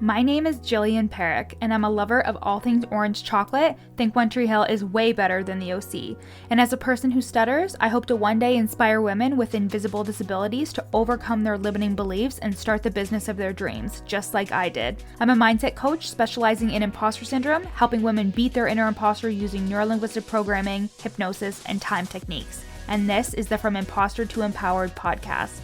My name is Jillian Perrick, and I'm a lover of all things orange chocolate. Think One Tree Hill is way better than the OC. And as a person who stutters, I hope to one day inspire women with invisible disabilities to overcome their limiting beliefs and start the business of their dreams, just like I did. I'm a mindset coach specializing in imposter syndrome, helping women beat their inner imposter using neurolinguistic programming, hypnosis, and time techniques. And this is the From Imposter to Empowered podcast.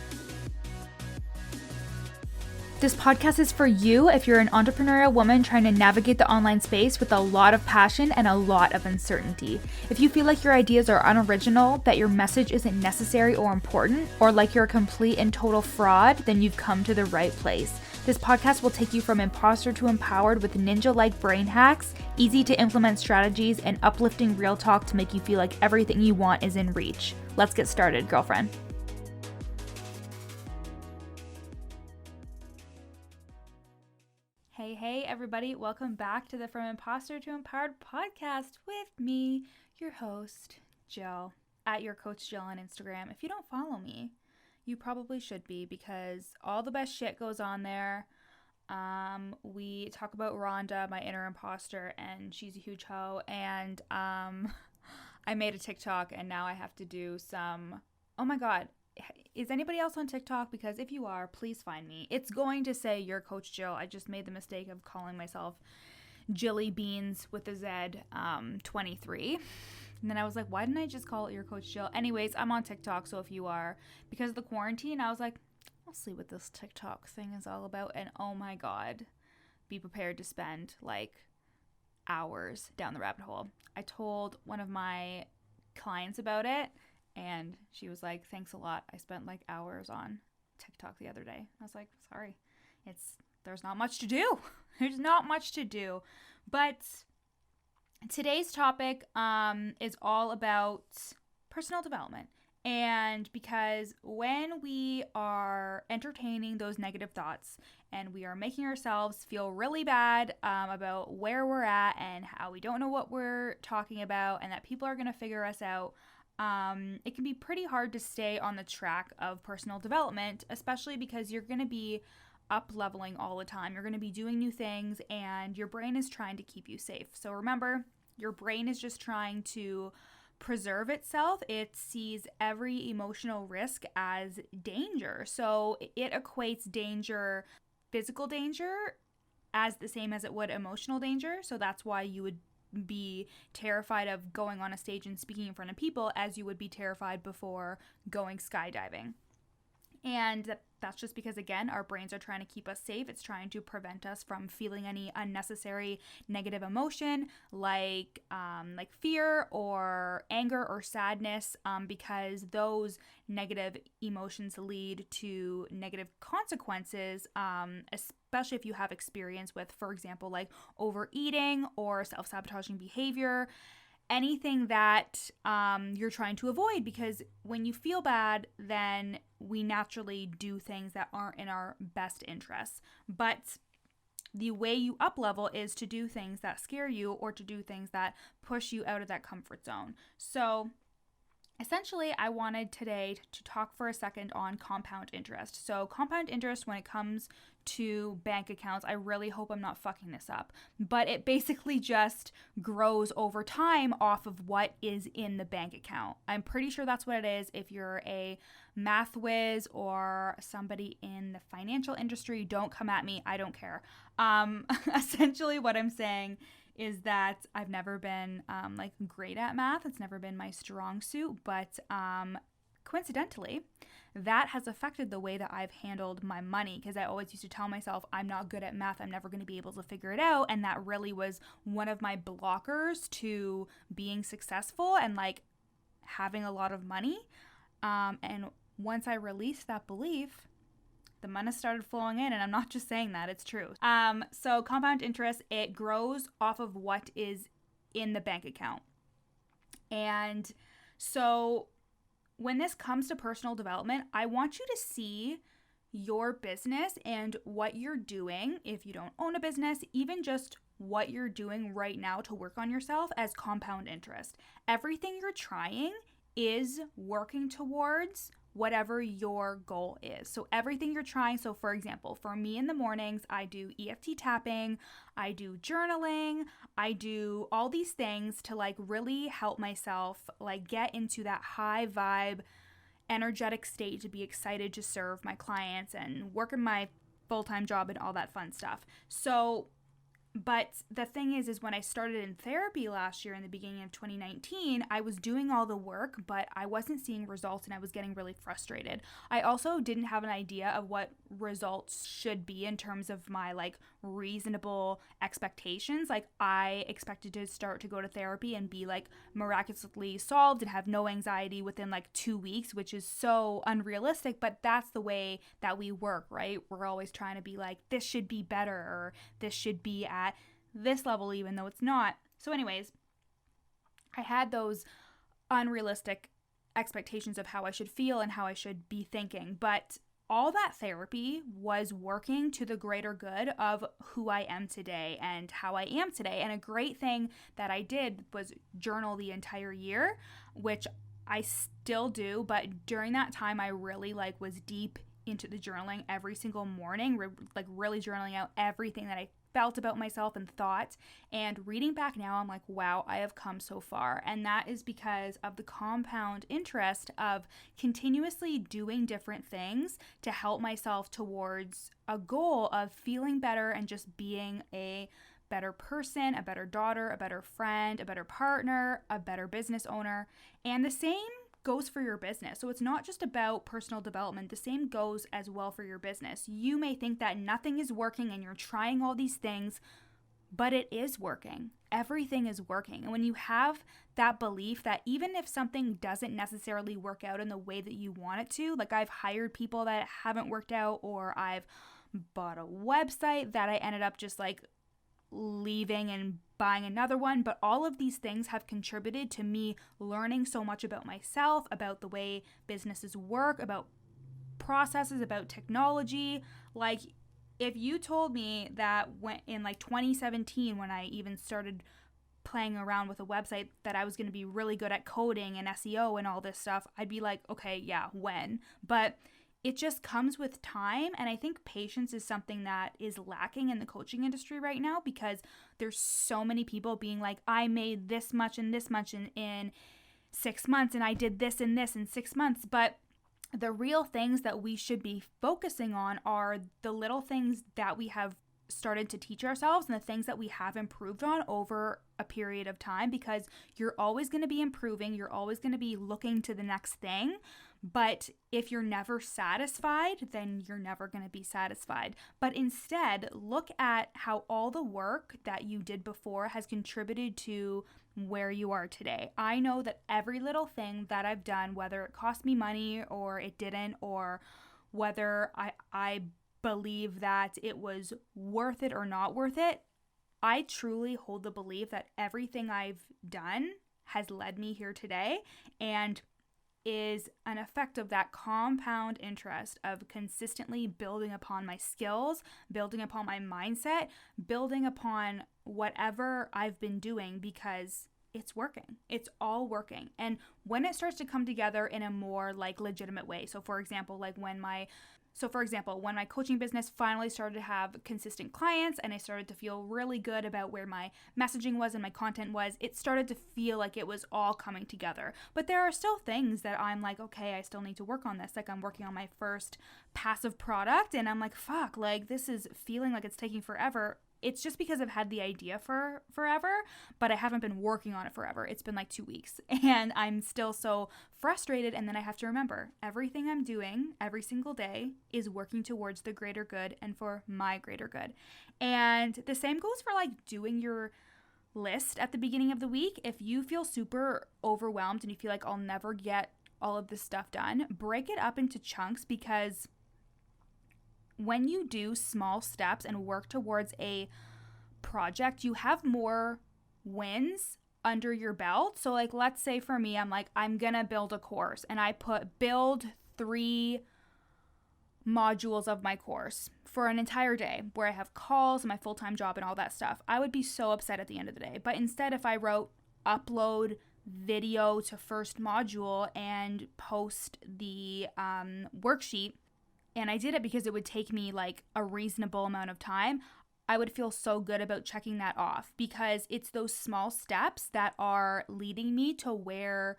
This podcast is for you if you're an entrepreneurial woman trying to navigate the online space with a lot of passion and a lot of uncertainty. If you feel like your ideas are unoriginal, that your message isn't necessary or important, or like you're a complete and total fraud, then you've come to the right place. This podcast will take you from imposter to empowered with ninja-like brain hacks, easy to implement strategies, and uplifting real talk to make you feel like everything you want is in reach. Let's get started, girlfriend. Hey everybody, welcome back to the From Imposter to Empowered podcast with me, your host, Jill, at your coach Jill on Instagram. If you don't follow me, you probably should be because all the best shit goes on there. We talk about Rhonda, my inner imposter, and she's a huge hoe, and I made a TikTok and now I have to do some, oh my god, is anybody else on TikTok? Because if you are, please find me. It's going to say your coach Jill. I just made the mistake of calling myself Jilly Beans with a Z 23. And then I was like, why didn't I just call it your coach Jill? Anyways, I'm on TikTok. So if you are, because of the quarantine, I was like, I'll see what this TikTok thing is all about. And oh my God, be prepared to spend like hours down the rabbit hole. I told one of my clients about it. And she was like, thanks a lot. I spent like hours on TikTok the other day. I was like, sorry. There's not much to do. There's not much to do. But today's topic is all about personal development. And because when we are entertaining those negative thoughts and we are making ourselves feel really bad about where we're at and how we don't know what we're talking about and that people are going to figure us out, it can be pretty hard to stay on the track of personal development, especially because you're going to be up leveling all the time. You're going to be doing new things and your brain is trying to keep you safe. So remember, your brain is just trying to preserve itself. It sees every emotional risk as danger. So it equates danger, physical danger, as the same as it would emotional danger. So that's why you would be terrified of going on a stage and speaking in front of people as you would be terrified before going skydiving. And that's just because, again, our brains are trying to keep us safe. It's trying to prevent us from feeling any unnecessary negative emotion like fear or anger or sadness, because those negative emotions lead to negative consequences, especially if you have experience with, for example, like overeating or self-sabotaging behavior. Anything that you're trying to avoid, because when you feel bad, then we naturally do things that aren't in our best interests. But the way you up level is to do things that scare you or to do things that push you out of that comfort zone. So essentially, I wanted today to talk for a second on compound interest. So compound interest, when it comes to bank accounts, I really hope I'm not fucking this up, but it basically just grows over time off of what is in the bank account. I'm pretty sure that's what it is. If you're a math whiz or somebody in the financial industry, don't come at me. I don't care. Essentially what I'm saying is that I've never been great at math. It's never been my strong suit, but coincidentally, that has affected the way that I've handled my money, because I always used to tell myself, I'm not good at math, I'm never going to be able to figure it out, and that really was one of my blockers to being successful and like having a lot of money. And once I released that belief, the money started flowing in, and I'm not just saying that, it's true. So compound interest, it grows off of what is in the bank account. And so when this comes to personal development, I want you to see your business and what you're doing, if you don't own a business, even just what you're doing right now to work on yourself, as compound interest. Everything you're trying is working towards whatever your goal is. So everything you're trying. So for example, for me in the mornings, I do EFT tapping, I do journaling, I do all these things to like really help myself like get into that high vibe, energetic state to be excited to serve my clients and work in my full-time job and all that fun stuff. So but the thing is when I started in therapy last year in the beginning of 2019, I was doing all the work, but I wasn't seeing results and I was getting really frustrated. I also didn't have an idea of what results should be in terms of my like reasonable expectations. Like I expected to start to go to therapy and be like miraculously solved and have no anxiety within like 2 weeks, which is so unrealistic, but that's the way that we work, right? We're always trying to be like, this should be better, or this should be at this level, even though it's not. So anyways, I had those unrealistic expectations of how I should feel and how I should be thinking, but all that therapy was working to the greater good of who I am today and how I am today. And a great thing that I did was journal the entire year, which I still do, but during that time I really like was deep into the journaling every single morning, like really journaling out everything that I felt about myself and thought. And reading back now, I'm like, wow, I have come so far. And that is because of the compound interest of continuously doing different things to help myself towards a goal of feeling better and just being a better person, a better daughter, a better friend, a better partner, a better business owner. And the same goes for your business. So it's not just about personal development. The same goes as well for your business. You may think that nothing is working and you're trying all these things, but it is working. Everything is working. And when you have that belief that even if something doesn't necessarily work out in the way that you want it to, like I've hired people that haven't worked out, or I've bought a website that I ended up just like leaving and buying another one, but all of these things have contributed to me learning so much about myself, about the way businesses work, about processes, about technology. Like if you told me that when in like 2017, when I even started playing around with a website, that I was going to be really good at coding and SEO and all this stuff, I'd be like, okay, yeah, when? But it just comes with time. And I think patience is something that is lacking in the coaching industry right now, because there's so many people being like, I made this much and this much in 6 months, and I did this and this in 6 months. But the real things that we should be focusing on are the little things that we have started to teach ourselves and the things that we have improved on over a period of time, because you're always going to be improving. You're always going to be looking to the next thing. But if you're never satisfied, then you're never going to be satisfied. But instead, look at how all the work that you did before has contributed to where you are today. I know that every little thing that I've done, whether it cost me money or it didn't, or whether I believe that it was worth it or not worth it, I truly hold the belief that everything I've done has led me here today, and is an effect of that compound interest of consistently building upon my skills, building upon my mindset, building upon whatever I've been doing, because it's working. It's all working. And when it starts to come together in a more like legitimate way. So for example, when my coaching business finally started to have consistent clients and I started to feel really good about where my messaging was and my content was, it started to feel like it was all coming together. But there are still things that I'm like, okay, I still need to work on this. Like I'm working on my first passive product and I'm like, fuck, like this is feeling like it's taking forever. It's just because I've had the idea for forever, but I haven't been working on it forever. It's been like 2 weeks and I'm still so frustrated. And then I have to remember everything I'm doing every single day is working towards the greater good and for my greater good. And the same goes for like doing your list at the beginning of the week. If you feel super overwhelmed and you feel like I'll never get all of this stuff done, break it up into chunks, because when you do small steps and work towards a project, you have more wins under your belt. So like, let's say for me, I'm like, I'm gonna build a course and I build 3 modules of my course for an entire day where I have calls and my full-time job and all that stuff. I would be so upset at the end of the day. But instead, if I wrote upload video to first module and post the worksheet, and I did it because it would take me like a reasonable amount of time, I would feel so good about checking that off, because it's those small steps that are leading me to where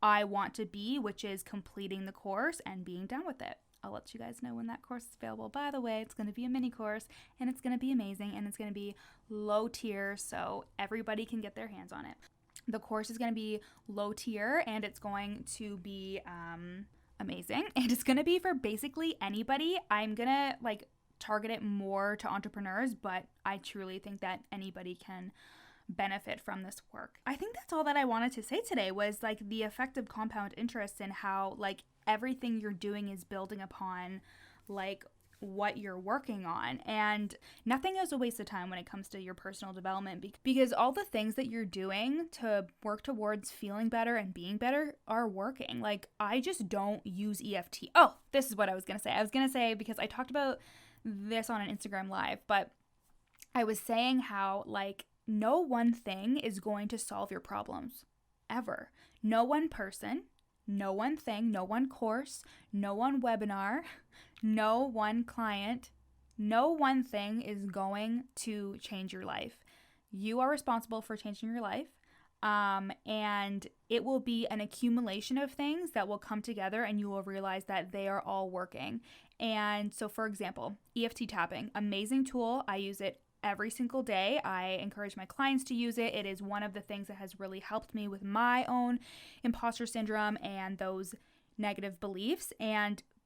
I want to be, which is completing the course and being done with it. I'll let you guys know when that course is available. By the way, it's going to be a mini course, and it's going to be amazing, and it's going to be low tier, so everybody can get their hands on it. The course is going to be low tier, and it's going to be amazing, and it's going to be for basically anybody. I'm going to like target it more to entrepreneurs, but I truly think that anybody can benefit from this work. I think that's all that I wanted to say today, was like the effect of compound interest and how like everything you're doing is building upon like what you're working on, and nothing is a waste of time when it comes to your personal development, because all the things that you're doing to work towards feeling better and being better are working. Like, I just don't use EFT. Oh, this is what I was gonna say, because I talked about this on an Instagram live, but I was saying how like no one thing is going to solve your problems ever. No one person, no one thing, no one course, no one webinar, no one client, no one thing is going to change your life. You are responsible for changing your life. And it will be an accumulation of things that will come together, and you will realize that they are all working. And so, for example, EFT tapping, amazing tool. I use it every single day. I encourage my clients to use it. It is one of the things that has really helped me with my own imposter syndrome and those negative beliefs.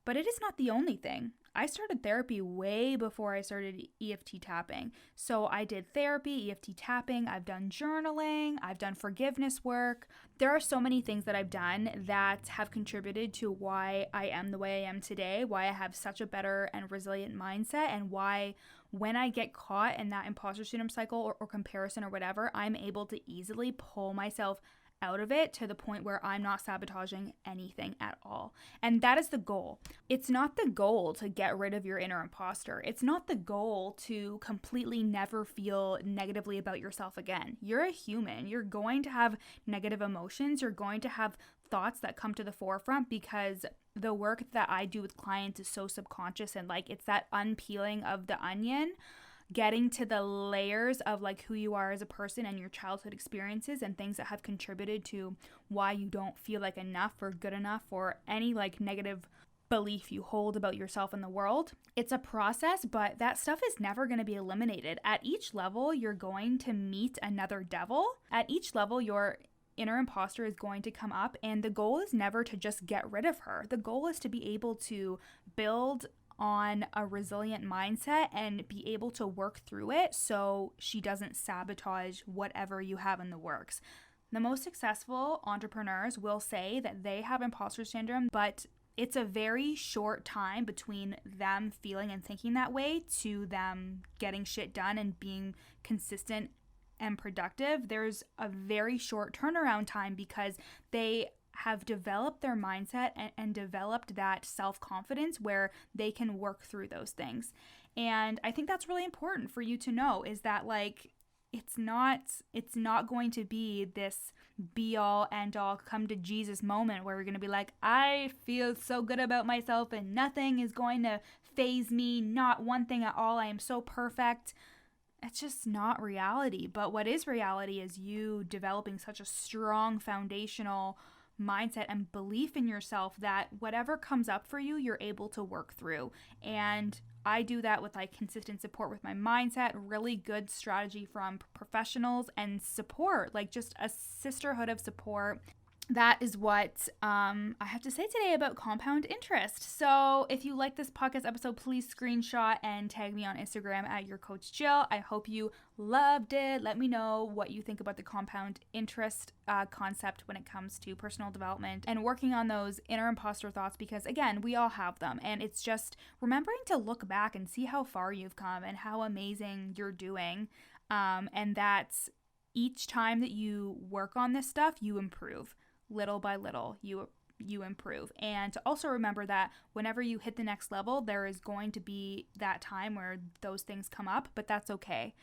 But it is not the only thing. I started therapy way before I started EFT tapping. So I did therapy, EFT tapping, I've done journaling, I've done forgiveness work. There are so many things that I've done that have contributed to why I am the way I am today, why I have such a better and resilient mindset, and why when I get caught in that imposter syndrome cycle or comparison or whatever, I'm able to easily pull myself out of it to the point where I'm not sabotaging anything at all. And that is the goal. It's not the goal to get rid of your inner imposter. It's not the goal to completely never feel negatively about yourself again. You're a human. You're going to have negative emotions. You're going to have thoughts that come to the forefront, because the work that I do with clients is so subconscious, and like it's that unpeeling of the onion, getting to the layers of like who you are as a person and your childhood experiences and things that have contributed to why you don't feel like enough or good enough, or any like negative belief you hold about yourself in the world. It's a process, but that stuff is never going to be eliminated. At each level, you're going to meet another devil. At each level, your inner imposter is going to come up, and the goal is never to just get rid of her. The goal is to be able to build on a resilient mindset and be able to work through it so she doesn't sabotage whatever you have in the works. The most successful entrepreneurs will say that they have imposter syndrome, but it's a very short time between them feeling and thinking that way to them getting shit done and being consistent and productive. There's a very short turnaround time because they have developed their mindset and developed that self-confidence where they can work through those things. And I think that's really important for you to know, is that like it's not going to be this be all end all come to Jesus moment where we're going to be like, I feel so good about myself and nothing is going to faze me, not one thing at all, I am so perfect. It's just not reality. But what is reality is you developing such a strong foundational mindset and belief in yourself that whatever comes up for you, you're able to work through. And I do that with like consistent support with my mindset, really good strategy from professionals, and support, like just a sisterhood of support. That is what I have to say today about compound interest. So if you like this podcast episode, please screenshot and tag me on Instagram at your coach Jill. I hope you loved it. Let me know what you think about the compound interest concept when it comes to personal development and working on those inner imposter thoughts, because again, we all have them, and it's just remembering to look back and see how far you've come and how amazing you're doing, and that's each time that you work on this stuff, you improve. Little by little, you improve. And to also remember that whenever you hit the next level, there is going to be that time where those things come up, but that's okay.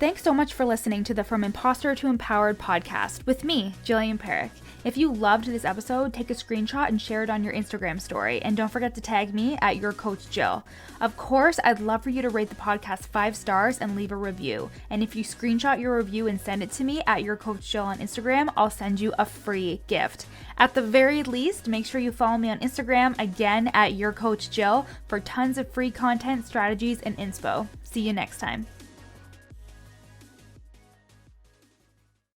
Thanks so much for listening to the From Imposter to Empowered podcast with me, Jillian Perrick. If you loved this episode, take a screenshot and share it on your Instagram story. And don't forget to tag me at Your Coach Jill. Of course, I'd love for you to rate the podcast 5 stars and leave a review. And if you screenshot your review and send it to me at Your Coach Jill on Instagram, I'll send you a free gift. At the very least, make sure you follow me on Instagram, again at Your Coach Jill, for tons of free content, strategies, and inspo. See you next time.